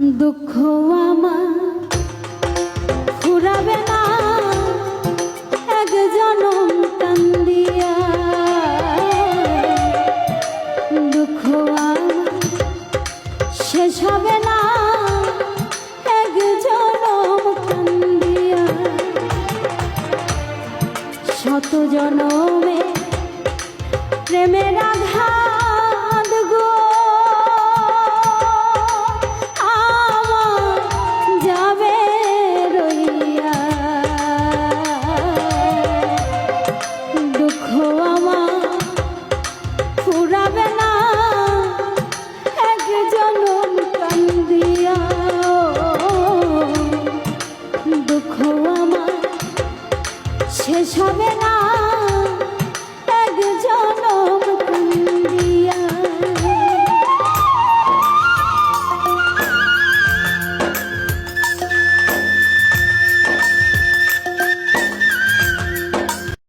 দুঃখ আমার ফুরাবে না এক জনম কান্দিয়া, দুঃখ আমার শেষ হবে না এক জনম কান্দিয়া। শত জনমে প্রেমের আঘাত গো শেষ হবে না।